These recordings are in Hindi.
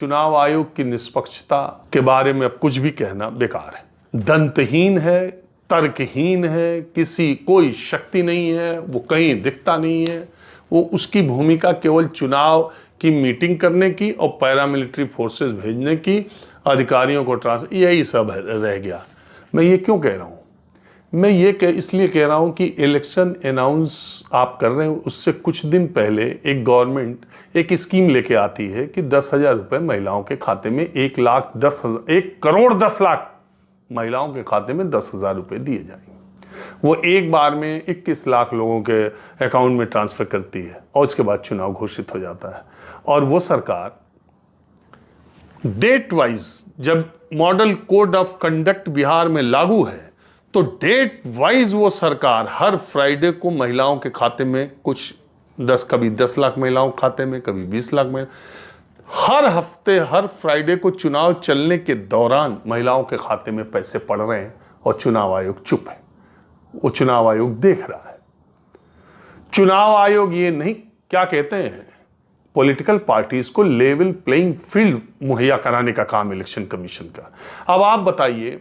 चुनाव आयोग की निष्पक्षता के बारे में अब कुछ भी कहना बेकार है। दंतहीन है, तर्कहीन है, कोई शक्ति नहीं है, वो कहीं दिखता नहीं है। वो उसकी भूमिका केवल चुनाव की मीटिंग करने की और पैरामिलिट्री फोर्सेस भेजने की, अधिकारियों को ट्रांसफर, यही सब रह गया। मैं ये क्यों कह रहा हूँ? मैं ये इसलिए कह रहा हूँ कि इलेक्शन अनाउंस आप कर रहे हैं, उससे कुछ दिन पहले एक गवर्नमेंट एक स्कीम लेके आती है कि 10,000 रुपये महिलाओं के खाते में 1,10,000 महिलाओं के खाते में 10,000 रुपये दिए जाएंगे। वो एक बार में 21 लाख लोगों के अकाउंट में ट्रांसफर करती है और उसके बाद चुनाव घोषित हो जाता है। और वो सरकार डेट वाइज, जब model code of conduct Bihar में लागू है तो डेट वाइज वो सरकार हर फ्राइडे को महिलाओं के खाते में कभी 10 लाख महिलाओं के खाते में, कभी 20 लाख में, हर हफ्ते हर फ्राइडे को चुनाव चलने के दौरान महिलाओं के खाते में पैसे पड़ रहे हैं और चुनाव आयोग चुप है। वो चुनाव आयोग देख रहा है। चुनाव आयोग ये नहीं, क्या कहते हैं, पॉलिटिकल पार्टीज को लेवल प्लेइंग फील्ड मुहैया कराने का काम इलेक्शन कमीशन का। अब आप बताइए,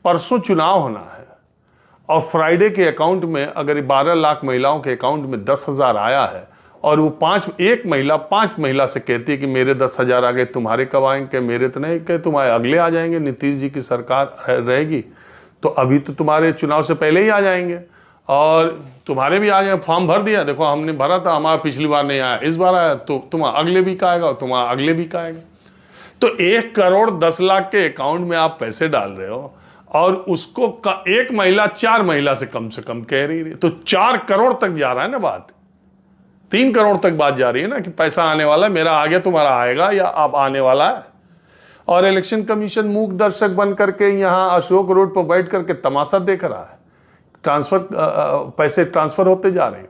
परसों चुनाव होना है और फ्राइडे के अकाउंट में अगर 12 लाख महिलाओं के अकाउंट में 10,000 आया है और वो पांच महिला से कहती है कि मेरे 10,000 आ गए, तुम्हारे कब आएंगे? मेरे तो नहीं, कहे तुम्हारे अगले आ जाएंगे, नीतीश जी की सरकार रहेगी तो अभी तो तुम्हारे चुनाव से पहले ही आ जाएंगे और तुम्हारे भी आ जाएंगे। फॉर्म भर दिया, देखो हमने भरा था, हमारा पिछली बार नहीं आया, इस बार आया तो तुम्हारा अगले वीक आएगा और तुम्हारा अगले वीक आएगा। तो 1,10,00,000 के अकाउंट में आप पैसे डाल रहे हो और उसको एक महिला 4 महिला से कम कह रही है, तो 4 करोड़ तक जा रहा है ना बात। 3 करोड़ तक बात जा रही है ना कि पैसा आने वाला है, मेरा आ गया, तुम्हारा आएगा या अब आने वाला है। और इलेक्शन कमीशन मूक दर्शक बन करके यहां अशोक रोड पर बैठ करके तमाशा देख रहा है। पैसे ट्रांसफर होते जा रहे हैं।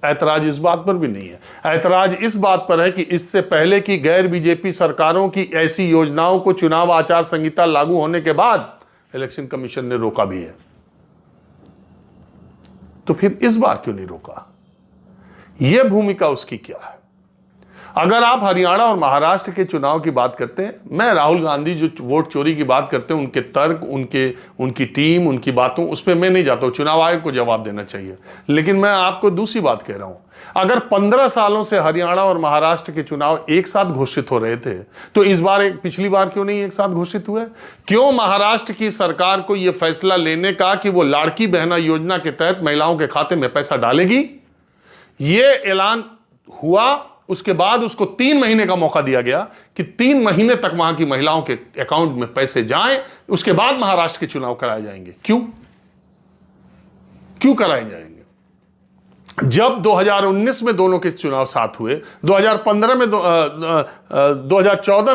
ऐतराज इस बात पर भी नहीं है। ऐतराज इस बात पर है कि इससे पहले की गैर बीजेपी सरकारों की ऐसी योजनाओं को चुनाव आचार संहिता लागू होने के बाद इलेक्शन कमीशन ने रोका भी है। तो फिर इस बार क्यों नहीं रोका? यह भूमिका उसकी क्या है? अगर आप हरियाणा और महाराष्ट्र के चुनाव की बात करते हैं, मैं राहुल गांधी जो वोट चोरी की बात करते हैं, उनके तर्क, उनकी टीम, उनकी बातों, उस पर मैं नहीं जाता हूं। चुनाव आयोग को जवाब देना चाहिए। लेकिन मैं आपको दूसरी बात कह रहा हूं, अगर 15 सालों से हरियाणा और महाराष्ट्र के चुनाव एक साथ घोषित हो रहे थे तो इस बार पिछली बार क्यों नहीं एक साथ घोषित हुए? क्यों महाराष्ट्र की सरकार को यह फैसला लेने का कि वो लाड़की बहना योजना के तहत महिलाओं के खाते में पैसा डालेगी? यह ऐलान हुआ, उसके बाद उसको 3 महीने का मौका दिया गया कि 3 महीने तक वहां की महिलाओं के अकाउंट में पैसे जाएं, उसके बाद महाराष्ट्र के चुनाव कराए जाएंगे। क्यों कराए जाएंगे? जब 2019 में दोनों के चुनाव साथ हुए, 2014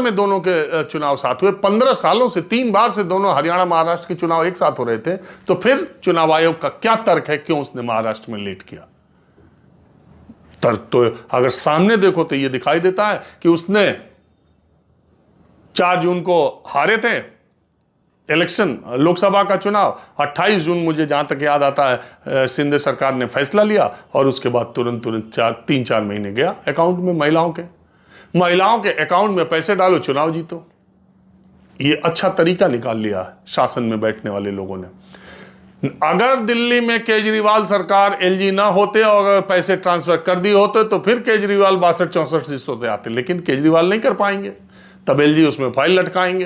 में दोनों के चुनाव साथ हुए, 15 सालों से 3 बार से दोनों हरियाणा महाराष्ट्र के चुनाव एक साथ हो रहे थे, तो फिर चुनाव आयोग का क्या तर्क है, क्यों उसने महाराष्ट्र में लेट किया? तर्क तो अगर सामने देखो तो यह दिखाई देता है कि उसने 4 जून को हारे थे इलेक्शन, लोकसभा का चुनाव। 28 जून मुझे जहां तक याद आता है शिंदे सरकार ने फैसला लिया और उसके बाद तुरंत 3-4 महीने गया अकाउंट में महिलाओं के अकाउंट में पैसे डालो, चुनाव जीतो। ये अच्छा तरीका निकाल लिया शासन में बैठने वाले लोगों ने। अगर दिल्ली में केजरीवाल सरकार, एलजी ना होते और अगर पैसे ट्रांसफर कर दिए होते तो फिर केजरीवाल 62-64 सीटों पे आते, लेकिन केजरीवाल नहीं कर पाएंगे, तब एलजी उसमें फाइल लटकाएंगे।